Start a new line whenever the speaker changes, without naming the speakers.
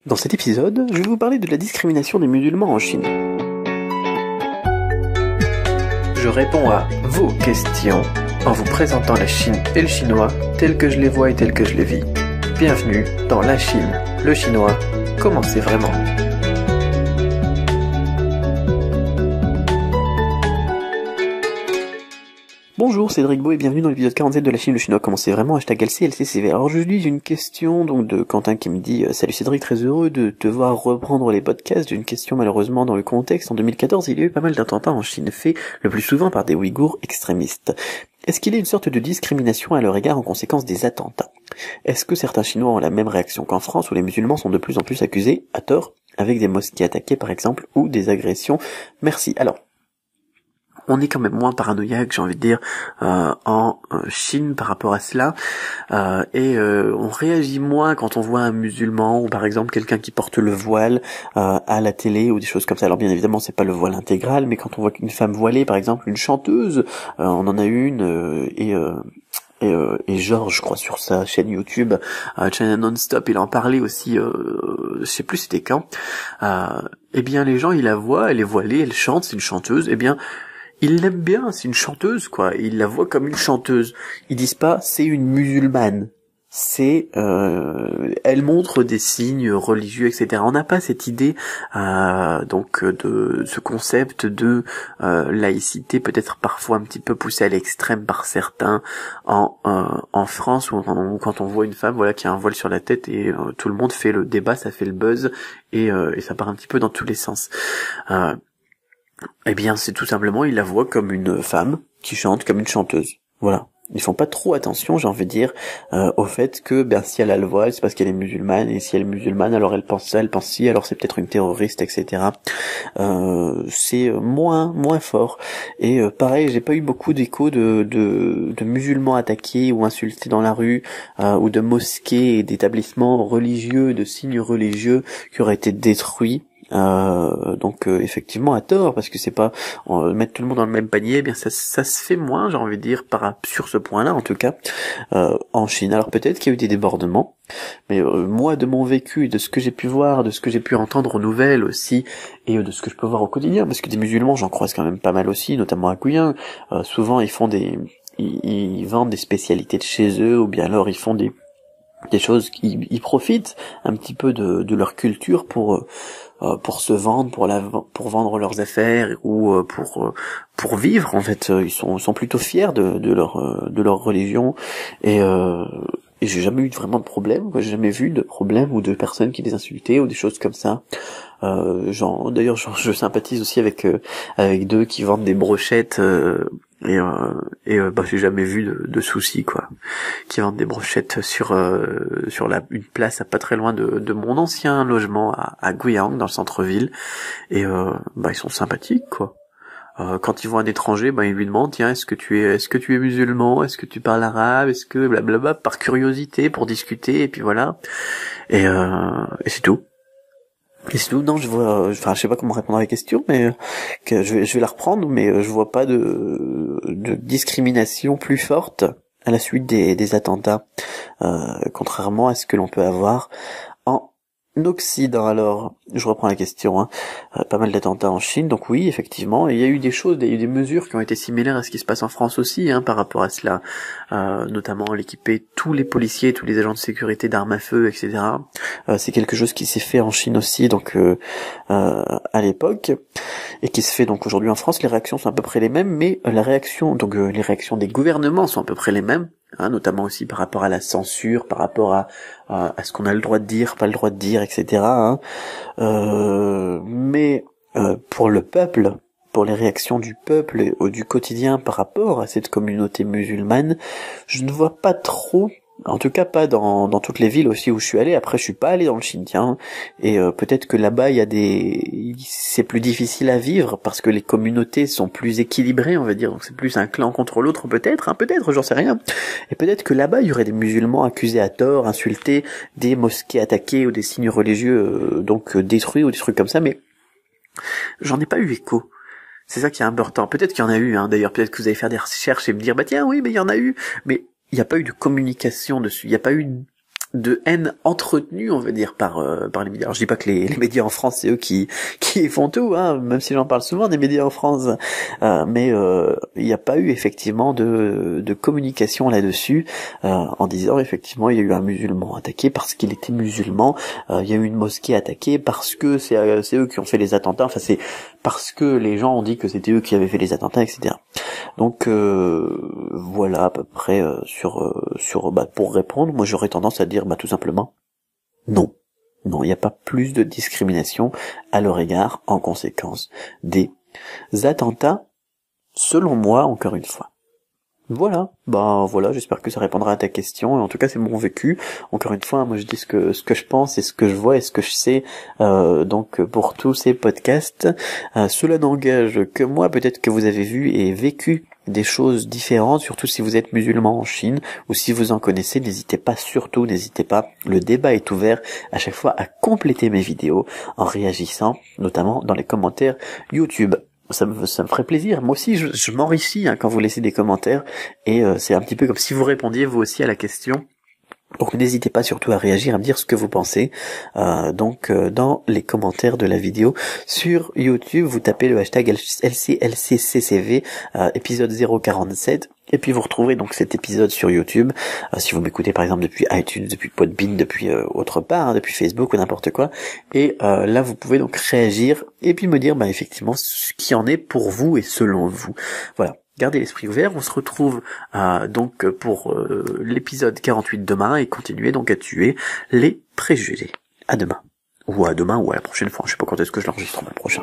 Dans cet épisode, je vais vous parler de la discrimination des musulmans en Chine. Je réponds à vos questions en vous présentant la Chine et le chinois tels que je les vois et tels que je les vis. Bienvenue dans la Chine, le chinois, comment c'est vraiment. Bonjour, c'est Cédric Beau et bienvenue dans l'épisode 47 de la Chine, le chinois, comment c'est vraiment, #LCLCCV. Alors aujourd'hui, j'ai une question donc de Quentin qui me dit « Salut Cédric, très heureux de te voir reprendre les podcasts. J'ai une question malheureusement dans le contexte. En 2014, il y a eu pas mal d'attentats en Chine faits le plus souvent par des Ouïghours extrémistes. Est-ce qu'il y a une sorte de discrimination à leur égard en conséquence des attentats? Est-ce que certains Chinois ont la même réaction qu'en France où les musulmans sont de plus en plus accusés, à tort, avec des mosquées attaquées par exemple, ou des agressions? Merci. Alors, on est quand même moins paranoïaque, j'ai envie de dire, en Chine par rapport à cela, et on réagit moins quand on voit un musulman ou par exemple quelqu'un qui porte le voile à la télé ou des choses comme ça. Alors bien évidemment c'est pas le voile intégral, mais quand on voit une femme voilée, par exemple une chanteuse, on en a une et Georges, je crois, sur sa chaîne YouTube, China Non-Stop, il en parlait aussi, je sais plus c'était quand, eh bien les gens ils la voient, elle est voilée, elle chante, c'est une chanteuse, eh bien ils l'aiment bien, c'est une chanteuse, quoi. Ils la voient comme une chanteuse. Ils disent pas, c'est une musulmane. C'est, elle montre des signes religieux, etc. On n'a pas cette idée, donc, de ce concept de laïcité, peut-être parfois un petit peu poussé à l'extrême par certains en France, où quand on voit une femme, voilà, qui a un voile sur la tête et tout le monde fait le débat, ça fait le buzz et ça part un petit peu dans tous les sens. Eh bien, c'est tout simplement, ils la voient comme une femme qui chante, comme une chanteuse. Voilà. Ils font pas trop attention, j'ai envie de dire, au fait que, si elle a le voile, c'est parce qu'elle est musulmane, et si elle est musulmane, alors elle pense ça, elle pense ci, alors c'est peut-être une terroriste, etc. C'est moins fort. Et pareil, j'ai pas eu beaucoup d'échos de musulmans attaqués ou insultés dans la rue, ou de mosquées et d'établissements religieux, de signes religieux qui auraient été détruits. Donc effectivement à tort, parce que c'est pas mettre tout le monde dans le même panier, eh bien ça se fait moins, j'ai envie de dire, sur ce point-là en tout cas, en Chine. Alors peut-être qu'il y a eu des débordements, mais moi de mon vécu, de ce que j'ai pu voir, de ce que j'ai pu entendre aux nouvelles aussi, et de ce que je peux voir au quotidien, parce que des musulmans j'en croise quand même pas mal aussi, notamment à Guyane. Souvent ils vendent des spécialités de chez eux, ou bien alors ils font des choses qui ils profitent un petit peu de leur culture pour se vendre, pour vendre leurs affaires ou pour vivre en fait. Ils sont plutôt fiers de leur religion et j'ai jamais eu vraiment de problème, quoi. J'ai jamais vu de problème ou de personnes qui les insultaient ou des choses comme ça. D'ailleurs, je sympathise aussi avec deux qui vendent des brochettes j'ai jamais vu de soucis, quoi, qui vendent des brochettes sur une place à pas très loin de mon ancien logement à Guiyang, dans le centre-ville, et ils sont sympathiques, quoi. Quand ils voient un étranger, ils lui demandent, tiens, est-ce que tu es musulman, est-ce que tu parles arabe, est-ce que blablabla, par curiosité, pour discuter, et puis voilà, et c'est tout. Et sinon, non, je sais pas comment répondre à la question, mais que je vais la reprendre, mais je vois pas de discrimination plus forte à la suite des attentats, contrairement à ce que l'on peut avoir en Occident. Alors, je reprends la question, pas mal d'attentats en Chine, donc oui, effectivement, et il y a eu des mesures qui ont été similaires à ce qui se passe en France aussi, par rapport à cela, notamment l'équiper tous les policiers, tous les agents de sécurité d'armes à feu, etc. C'est quelque chose qui s'est fait en Chine aussi, donc à l'époque, et qui se fait donc aujourd'hui en France. Les réactions sont à peu près les mêmes, mais les réactions des gouvernements sont à peu près les mêmes, notamment aussi par rapport à la censure, par rapport à ce qu'on a le droit de dire, pas le droit de dire, etc. Mais pour le peuple, pour les réactions du peuple et du quotidien par rapport à cette communauté musulmane, je ne vois pas trop. En tout cas pas dans toutes les villes aussi où je suis allé. Après je suis pas allé dans le Xinjiang, et peut-être que là-bas c'est plus difficile à vivre parce que les communautés sont plus équilibrées, on va dire, donc c'est plus un clan contre l'autre, peut-être, j'en sais rien. Et peut-être que là-bas il y aurait des musulmans accusés à tort, insultés, des mosquées attaquées ou des signes religieux détruits ou des trucs comme ça, mais j'en ai pas eu écho. C'est ça qui est important. Peut-être qu'il y en a eu, d'ailleurs, peut-être que vous allez faire des recherches et me dire, tiens, oui, mais il y en a eu, mais il n'y a pas eu de communication dessus, il n'y a pas eu de haine entretenue, on va dire, par les médias. Alors, je dis pas que les médias en France, c'est eux qui font tout, hein, même si j'en parle souvent des médias en France, mais il n'y a pas eu effectivement de communication là-dessus, en disant effectivement il y a eu un musulman attaqué parce qu'il était musulman, il y a eu une mosquée attaquée parce que c'est eux qui ont fait les attentats, enfin c'est parce que les gens ont dit que c'était eux qui avaient fait les attentats, etc. Donc voilà à peu près pour répondre, moi j'aurais tendance à dire tout simplement non. Non, il n'y a pas plus de discrimination à leur égard en conséquence des attentats, selon moi, encore une fois. Voilà, j'espère que ça répondra à ta question, et en tout cas c'est mon vécu. Encore une fois, moi je dis ce que je pense et ce que je vois et ce que je sais, donc pour tous ces podcasts, cela n'engage que moi, peut-être que vous avez vu et vécu des choses différentes, surtout si vous êtes musulman en Chine, ou si vous en connaissez, n'hésitez pas, le débat est ouvert à chaque fois à compléter mes vidéos en réagissant, notamment dans les commentaires YouTube. Ça me ferait plaisir. Moi aussi, je m'enrichis quand vous laissez des commentaires, et c'est un petit peu comme si vous répondiez vous aussi à la question. Donc n'hésitez pas surtout à réagir, à me dire ce que vous pensez. Dans les commentaires de la vidéo sur YouTube, vous tapez le hashtag LCLCCCV épisode 047, et puis vous retrouverez donc cet épisode sur YouTube. Si vous m'écoutez par exemple depuis iTunes, depuis Podbean, depuis autre part, depuis Facebook ou n'importe quoi, et là vous pouvez donc réagir et puis me dire effectivement ce qui en est pour vous et selon vous. Voilà. Gardez l'esprit ouvert, on se retrouve donc pour l'épisode 48 demain, et continuer donc à tuer les préjugés. À demain ou à la prochaine fois, je sais pas quand est-ce que je l'enregistre le prochain.